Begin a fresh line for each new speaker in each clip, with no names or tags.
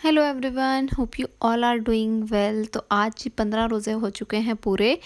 Hello everyone, hope you all are doing well. तो आज 15 रोज़े हो चुके हैं पूरे।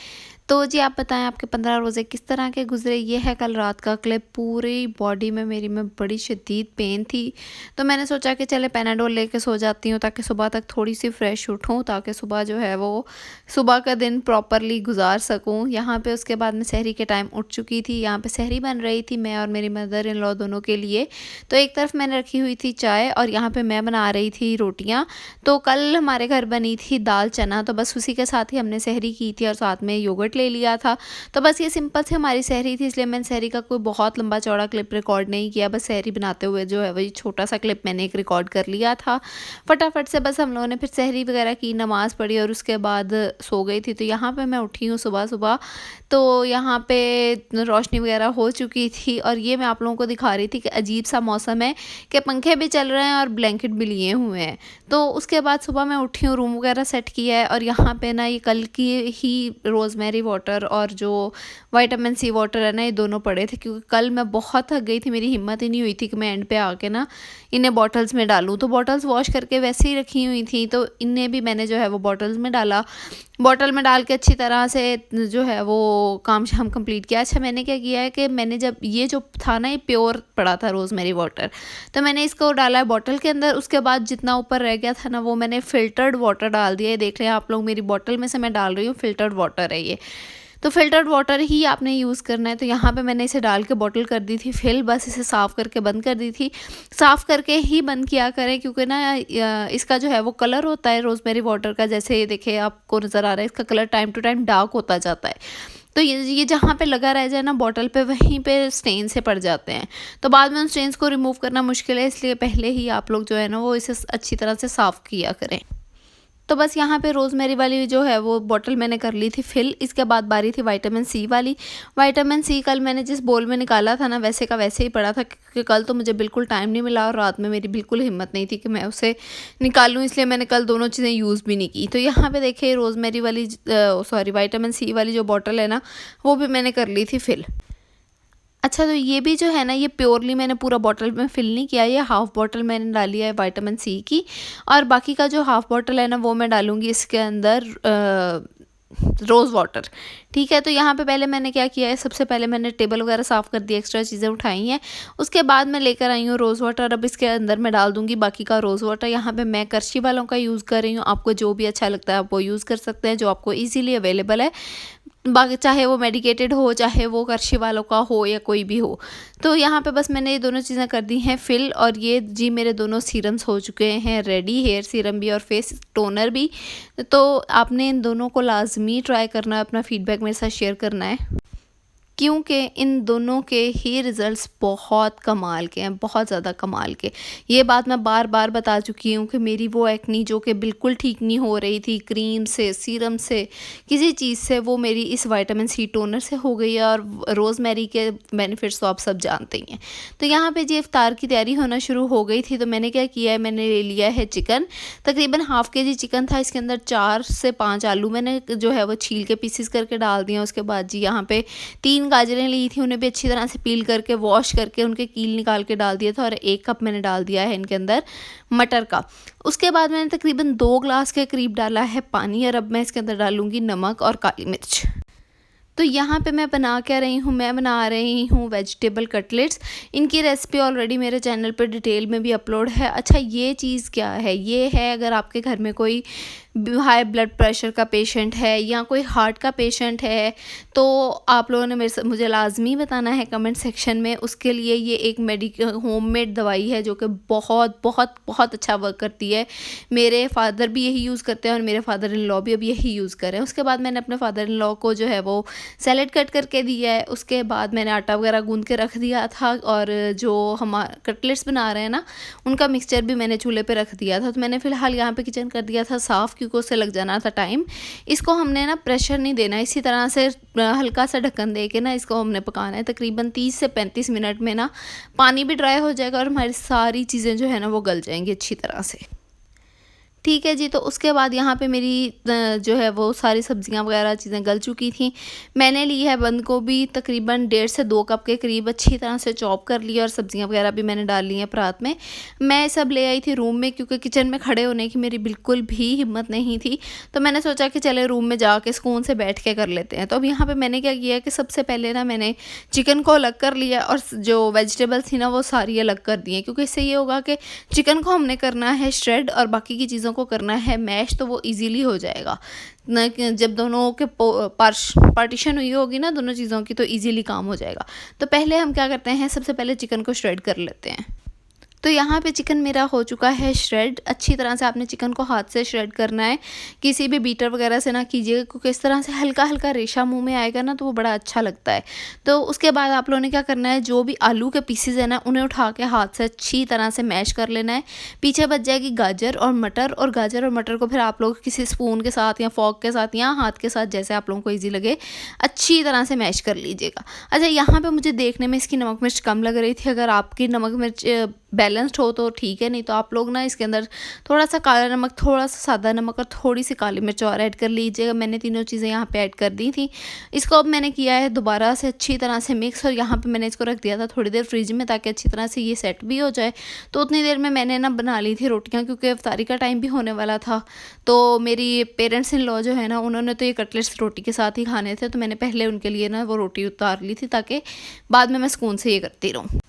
तो जी आप बताएं आपके 15 रोज़े किस तरह के गुजरे। ये है कल रात का क्लिप। पूरी बॉडी में मेरी में बड़ी शदीद पेन थी, तो मैंने सोचा कि चले पैनाडोल लेके सो जाती हूँ ताकि सुबह तक थोड़ी सी फ्रेश उठूँ, ताकि सुबह जो है वो सुबह का दिन प्रॉपरली गुजार सकूँ। यहाँ पे उसके बाद मैं सहरी के टाइम उठ चुकी थी। यहाँ पे सहरी बन रही थी मैं और मेरी मदर इन लॉ दोनों के लिए। तो एक तरफ मैंने रखी हुई थी चाय और यहाँ पे मैं बना रही थी रोटियाँ। तो कल हमारे घर बनी थी दाल चना, तो बस उसी के साथ ही हमने सहरी की थी और साथ में योगर्ट ले लिया था। तो बस ये सिंपल से हमारी सहरी थी, इसलिए मैंने सहरी का कोई बहुत लंबा चौड़ा क्लिप रिकॉर्ड नहीं किया। बस सहरी बनाते हुए जो है वही छोटा सा क्लिप मैंने एक रिकॉर्ड कर लिया था। फटाफट से बस हम लोगों ने फिर सहरी वगैरह की, नमाज़ पढ़ी और उसके बाद सो गई थी। तो यहाँ पे मैं उठी हूँ सुबह सुबह, तो यहाँ पे रोशनी वगैरह हो चुकी थी और ये मैं आप लोगों को दिखा रही थी कि अजीब सा मौसम है कि पंखे भी चल रहे हैं और ब्लैंकेट भी लिए हुए हैं। तो उसके बाद सुबह मैं उठी हूँ, रूम वगैरह सेट किया है और यहाँ पे ना ये कल की ही रोज़मेरी वाटर और जो विटामिन सी वाटर है ना, ये दोनों पड़े थे, क्योंकि कल मैं बहुत थक गई थी। मेरी हिम्मत ही नहीं हुई थी कि मैं एंड पे आके ना इन्हें बॉटल्स में डालूँ। तो बॉटल्स वॉश करके वैसे ही रखी हुई थी, तो इन्हें भी मैंने जो है वो बॉटल्स में डाला। बॉटल में डाल के अच्छी तरह से जो है वो काम शाम कंप्लीट किया। अच्छा, मैंने क्या किया है कि मैंने जब ये जो था ना, ये प्योर पड़ा था रोज़मेरी वाटर, तो मैंने इसको डाला है बॉटल के अंदर। उसके बाद जितना ऊपर रह गया था ना, वो मैंने फ़िल्टर्ड वाटर डाल दिया है। देख लें आप लोग, मेरी बॉटल में से मैं डाल रही हूँ फ़िल्टर्ड वाटर है ये। तो फ़िल्टर्ड वाटर ही आपने यूज़ करना है। तो यहाँ पे मैंने इसे डाल के बॉटल कर दी थी फिल, बस इसे साफ़ करके बंद कर दी थी। साफ़ करके ही बंद किया करें, क्योंकि ना इसका जो है वो कलर होता है रोज़मेरी वाटर का, जैसे ये देखिए आपको नज़र आ रहा है, इसका colour time to time dark होता जाता है। तो ये जहाँ पे लगा रह जाए ना बॉटल पे, वहीं पे स्टेन से पड़ जाते हैं। तो बाद में उन स्टेन्स को रिमूव करना मुश्किल है, इसलिए पहले ही आप लोग जो है ना वो इसे अच्छी तरह से साफ़ किया करें। तो बस यहाँ पे रोज़मेरी वाली जो है वो बॉटल मैंने कर ली थी फिल। इसके बाद बारी थी विटामिन सी वाली। विटामिन सी कल मैंने जिस बोल में निकाला था ना, वैसे का वैसे ही पड़ा था, क्योंकि कल तो मुझे बिल्कुल टाइम नहीं मिला और रात में मेरी बिल्कुल हिम्मत नहीं थी कि मैं उसे निकालूँ, इसलिए मैंने कल दोनों चीज़ें यूज़ भी नहीं की। तो यहाँ पे देखिए रोज़मेरी वाली सॉरी विटामिन सी वाली जो बॉटल है ना, वो भी मैंने कर ली थी फिल। अच्छा, तो ये भी जो है ना, ये प्योरली मैंने पूरा बॉटल में फ़िल नहीं किया, ये हाफ़ बॉटल मैंने डाली है विटामिन सी की, और बाकी का जो हाफ़ बॉटल है ना वो मैं डालूँगी इसके अंदर रोज़ वाटर। ठीक है, तो यहाँ पे पहले मैंने क्या किया है, सबसे पहले मैंने टेबल वगैरह साफ़ कर दी, एक्स्ट्रा चीज़ें उठाई हैं। उसके बाद मैं लेकर आई हूँ रोज़ वाटर। अब इसके अंदर मैं डाल दूँगी बाकी का रोज़ वाटर। यहाँ पे मैं करछी वालों का यूज़ कर रही हूँ, आपको जो भी अच्छा लगता है आप वो यूज़ कर सकते हैं, जो आपको ईज़िली अवेलेबल है। बाकी चाहे वो मेडिकेटेड हो, चाहे वो करछी वालों का हो या कोई भी हो। तो यहाँ पे बस मैंने ये दोनों चीज़ें कर दी हैं फिल, और ये जी मेरे दोनों सीरम्स हो चुके हैं रेडी, हेयर सीरम भी और फेस टोनर भी। तो आपने इन दोनों को लाजमी ट्राई करना है, अपना फीडबैक मेरे साथ शेयर करना है, क्योंकि इन दोनों के ही रिज़ल्ट्स बहुत कमाल के हैं, बहुत ज़्यादा कमाल के। ये बात मैं बार बार बता चुकी हूँ कि मेरी वो एक्नी जो कि बिल्कुल ठीक नहीं हो रही थी क्रीम से, सीरम से, किसी चीज़ से, वो मेरी इस विटामिन सी टोनर से हो गई है। और रोज़मेरी के बेनिफिट्स तो आप सब जानते ही हैं। तो यहाँ पे जी इफ्तार की तैयारी होना शुरू हो गई थी। तो मैंने क्या किया है, मैंने ले लिया है चिकन, तकरीबन हाफ़ केजी चिकन था। इसके अंदर 4 से 5 आलू मैंने जो है वो छील के पीसेस करके डाल दिया। उसके बाद जी यहाँ पे 3 गाजरें ली थी, उन्हें भी अच्छी तरह से पील करके वॉश करके उनके कील निकाल के डाल दिया था, और 1 कप मैंने डाल दिया है इनके अंदर मटर का। उसके बाद मैंने तकरीबन 2 ग्लास के करीब डाला है पानी, और अब मैं इसके अंदर डालूंगी नमक और काली मिर्च। तो यहाँ पे मैं बना क्या रही हूँ, मैं बना रही हूँ वेजिटेबल कटलेट्स। इनकी रेसिपी ऑलरेडी मेरे चैनल पर डिटेल में भी अपलोड है। अच्छा, ये चीज़ क्या है, ये है अगर आपके घर में कोई हाई ब्लड प्रेशर का पेशेंट है या कोई हार्ट का पेशेंट है, तो आप लोगों ने मुझे लाजमी बताना है कमेंट सेक्शन में। उसके लिए ये एक होममेड दवाई है जो कि बहुत बहुत बहुत अच्छा वर्क करती है। मेरे फादर भी यही यूज़ करते हैं और मेरे फादर इन लॉ भी अब यही यूज़ कर रहे हैं। उसके बाद मैंने अपने फादर इन लॉ को जो है वो सैलेड कट करके दिया है। उसके बाद मैंने आटा वगैरह गूंद के रख दिया था, और जो हम कटलेट्स बना रहे हैं ना, उनका मिक्सचर भी मैंने चूल्हे पे रख दिया था। तो मैंने फ़िलहाल यहाँ पे किचन कर दिया था साफ़, क्योंकि उससे लग जाना था टाइम। इसको हमने ना प्रेशर नहीं देना, इसी तरह से हल्का सा ढक्कन दे के ना इसको हमने पकाना है। तकरीबन 30 से 35 मिनट में ना पानी भी ड्राई हो जाएगा और हमारी सारी चीज़ें जो है ना वो गल जाएंगी अच्छी तरह से। ठीक है जी, तो उसके बाद यहाँ पे मेरी जो है वो सारी सब्जियाँ वगैरह चीज़ें गल चुकी थी। मैंने ली है बंद गोभी तकरीबन 1.5 से 2 कप के करीब, अच्छी तरह से चॉप कर लिया और सब्जियाँ वगैरह भी मैंने डाल ली हैं परात में। मैं सब ले आई थी रूम में क्योंकि किचन में खड़े होने की मेरी बिल्कुल भी हिम्मत नहीं थी। तो मैंने सोचा कि चले रूम में जाके सुकून से बैठ के कर लेते हैं। तो अब यहाँ पे मैंने क्या किया कि सबसे पहले ना मैंने चिकन को अलग कर लिया और जो वेजिटेबल्स थी ना वो सारी अलग कर दी हैं, क्योंकि इससे ये होगा कि चिकन को हमने करना है श्रेड और बाकी की चीज़ों को करना है मैश, तो वो इजीली हो जाएगा ना कि जब दोनों के पार्टीशन हुई होगी ना दोनों चीज़ों की, तो इजीली काम हो जाएगा। तो पहले हम क्या करते हैं, सबसे पहले चिकन को श्रेड कर लेते हैं। तो यहाँ पे चिकन मेरा हो चुका है श्रेड। अच्छी तरह से आपने चिकन को हाथ से श्रेड करना है, किसी भी बीटर वगैरह से ना कीजिएगा, क्योंकि इस तरह से हल्का हल्का रेशा मुंह में आएगा ना तो वो बड़ा अच्छा लगता है। तो उसके बाद आप लोगों ने क्या करना है, जो भी आलू के पीसेज है ना उन्हें उठा के हाथ से अच्छी तरह से मैश कर लेना है। पीछे बच जाएगी गाजर और मटर, और गाजर और मटर को फिर आप लोग किसी स्पून के साथ या फॉर्क के साथ या हाथ के साथ, जैसे आप लोगों को ईजी लगे, अच्छी तरह से मैश कर लीजिएगा। अच्छा, यहाँ पर मुझे देखने में इसकी नमक मिर्च कम लग रही थी। अगर आपकी नमक मिर्च बैलेंस्ड हो तो ठीक है, नहीं तो आप लोग ना इसके अंदर थोड़ा सा काला नमक, थोड़ा सा सादा नमक और थोड़ी सी काली मिर्च और ऐड कर लीजिएगा। मैंने तीनों चीज़ें यहाँ पे ऐड कर दी थी। इसको अब मैंने किया है दोबारा से अच्छी तरह से मिक्स, और यहाँ पे मैंने इसको रख दिया था थोड़ी देर फ्रिज में ताकि अच्छी तरह से ये सेट भी हो जाए। तो उतनी देर में मैंने ना बना ली थी रोटियाँ, क्योंकि इफ्तारी का टाइम भी होने वाला था। तो मेरी पेरेंट्स इन लॉ जो है ना उन्होंने तो ये कटलेट्स रोटी के साथ ही खाने थे, तो मैंने पहले उनके लिए ना वो रोटी उतार ली थी ताकि बाद में मैं सुकून से ये करती रहूँ।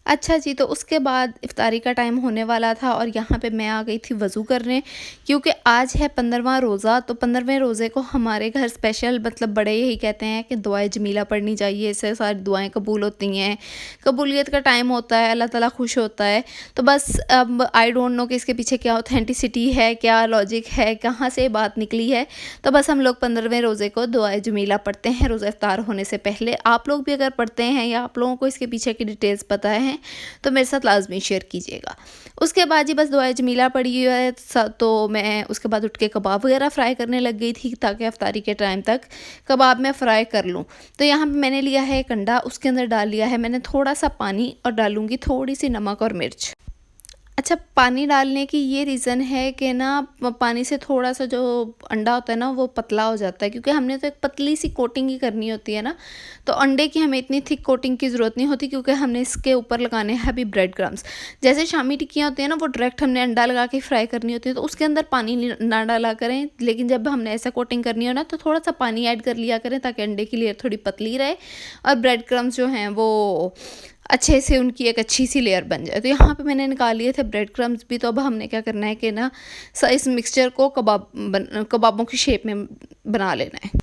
अच्छा जी, तो उसके बाद इफ्तारी का टाइम होने वाला था और यहाँ पे मैं आ गई थी वज़ू करने, क्योंकि आज है 15वां रोज़ा। तो 15वें रोज़े को हमारे घर स्पेशल, मतलब बड़े यही कहते हैं कि दुआए जमीला पढ़नी चाहिए, इससे सारी दुआएं कबूल होती हैं, कबूलियत का टाइम होता है, अल्लाह ताला खुश होता है। तो बस अब आई डोंट नो कि इसके पीछे क्या ऑथेंटिसिटी है, क्या लॉजिक है, कहाँ से बात निकली है। तो बस हम लोग 15वें रोज़े को दुआए जमीला पढ़ते हैं रोज़ा इफ्तार होने से पहले। आप लोग भी अगर पढ़ते हैं या आप लोगों को इसके पीछे की डिटेल्स पता है तो मेरे साथ लाजमी शेयर कीजिएगा। उसके बाद जी बस दुआए जमीला पड़ी है, तो मैं उसके बाद उठ के कबाब वगैरह फ्राई करने लग गई थी ताकि इफ्तारी के टाइम तक कबाब मैं फ्राई कर लूँ। तो यहाँ पे मैंने लिया है एक अंडा, उसके अंदर डाल लिया है मैंने थोड़ा सा पानी और डालूँगी थोड़ी सी नमक और मिर्च। अच्छा, पानी डालने की ये रीज़न है कि ना पानी से थोड़ा सा जो अंडा होता है ना वो पतला हो जाता है, क्योंकि हमने तो एक पतली सी कोटिंग ही करनी होती है ना। तो अंडे की हमें इतनी थिक कोटिंग की ज़रूरत नहीं होती, क्योंकि हमने इसके ऊपर लगाने हैं अभी ब्रेड क्रम्स। जैसे शामी टिक्कियाँ होती हैं ना, वो डायरेक्ट हमने अंडा लगा के फ्राई करनी होती है, तो उसके अंदर पानी ना डाला करें। लेकिन जब हमने ऐसा कोटिंग करनी हो ना तो थोड़ा सा पानी ऐड कर लिया करें ताकि अंडे की लेयर थोड़ी पतली रहे और ब्रेड क्रम्स जो हैं वो अच्छे से उनकी एक अच्छी सी लेयर बन जाए। तो यहाँ पे मैंने निकाल लिए थे ब्रेड क्रम्स भी। तो अब हमने क्या करना है कि ना इस मिक्सचर को कबाबों की शेप में बना लेना है।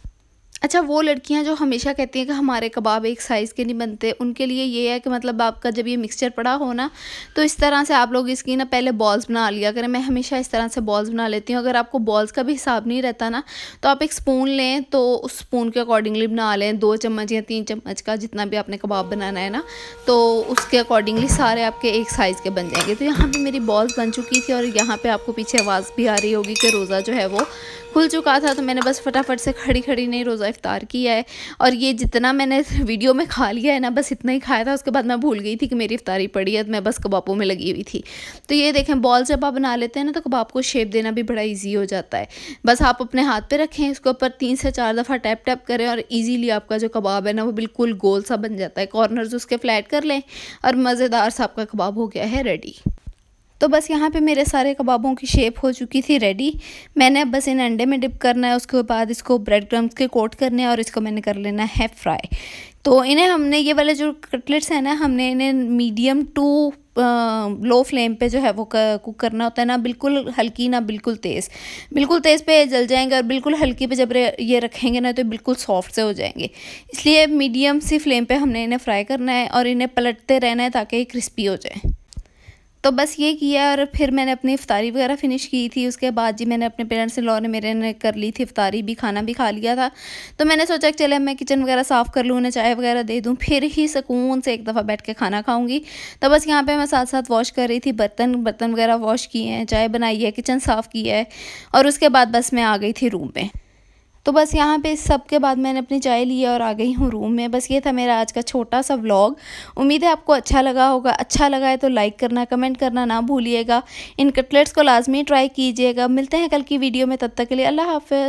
अच्छा, वो लड़कियां जो हमेशा कहती हैं कि हमारे कबाब एक साइज़ के नहीं बनते, उनके लिए ये है कि मतलब आपका जब ये मिक्सचर पड़ा हो ना तो इस तरह से आप लोग इसकी ना पहले बॉल्स बना लिया करें। मैं हमेशा इस तरह से बॉल्स बना लेती हूँ। अगर आपको बॉल्स का भी हिसाब नहीं रहता ना तो आप एक स्पून लें, तो उस स्पून के अकॉर्डिंगली बना लें, 2 चम्मच या 3 चम्मच का, जितना भी आपने कबाब बनाना है ना, तो उसके अकॉर्डिंगली सारे आपके एक साइज़ के बन जाएंगे। तो यहाँ पर मेरी बॉल्स बन चुकी थी और यहाँ पर आपको पीछे आवाज़ भी आ रही होगी कि रोज़ा जो है वो खुल चुका था। तो मैंने बस फटाफट से खड़ी खड़ी नहीं रोज़ा इफ्तार किया है। और ये जितना मैंने वीडियो में खा लिया है ना, बस इतना ही खाया था। उसके बाद मैं भूल गई थी कि मेरी इफ्तारी पड़ी है, तो मैं बस कबाबों में लगी हुई थी। तो ये देखें, बॉल जब आप बना लेते हैं ना तो कबाब को शेप देना भी बड़ा ईजी हो जाता है। बस आप अपने हाथ पे रखें, इसके ऊपर 3 से 4 दफ़ा टैप टैप करें और ईजीली आपका जो कबाब है ना वो बिल्कुल गोल सा बन जाता है। कॉर्नर्स उसके फ्लैट कर लें और मज़ेदार सा आपका कबाब हो गया है रेडी। तो बस यहाँ पे मेरे सारे कबाबों की शेप हो चुकी थी रेडी। मैंने बस इन अंडे में डिप करना है, उसके बाद इसको ब्रेड क्रम्स के कोट करने हैं और इसको मैंने कर लेना है फ्राई। तो इन्हें हमने, ये वाले जो कटलेट्स हैं ना, हमने इन्हें मीडियम टू लो फ्लेम पे जो है वो कुक करना होता है ना, बिल्कुल हल्की ना बिल्कुल तेज़। बिल्कुल तेज़ पे जल जाएंगे और बिल्कुल हल्की पे जब ये रखेंगे ना तो बिल्कुल सॉफ्ट से हो जाएंगे। इसलिए मीडियम सी फ्लेम पे हमने इन्हें फ्राई करना है और इन्हें पलटते रहना है ताकि ये क्रिस्पी हो जाए। तो बस ये किया और फिर मैंने अपनी इफ्तारी वगैरह फ़िनिश की थी। उसके बाद जी मैंने अपने पेरेंट्स इन लॉ ने मेरे ने कर ली थी इफ्तारी भी, खाना भी खा लिया था। तो मैंने सोचा कि चले मैं किचन वगैरह साफ़ कर लूँ, उन्हें चाय वगैरह दे दूँ, फिर ही सुकून से एक दफ़ा बैठ के खाना खाऊँगी। तो बस यहाँ पे मैं साथ साथ वॉश कर रही थी, बर्तन वगैरह वॉश किए हैं, चाय बनाई है, किचन साफ़ किया है और उसके बाद बस मैं आ गई थी रूम में। तो बस यहाँ पे इस सब के बाद मैंने अपनी चाय ली और आ गई हूँ रूम में। बस ये था मेरा आज का छोटा सा व्लॉग। उम्मीद है आपको अच्छा लगा होगा। अच्छा लगा है तो लाइक करना, कमेंट करना ना भूलिएगा। इन कटलेट्स को लाजमी ट्राई कीजिएगा। मिलते हैं कल की वीडियो में, तब तक के लिए अल्लाह हाफ़िज़।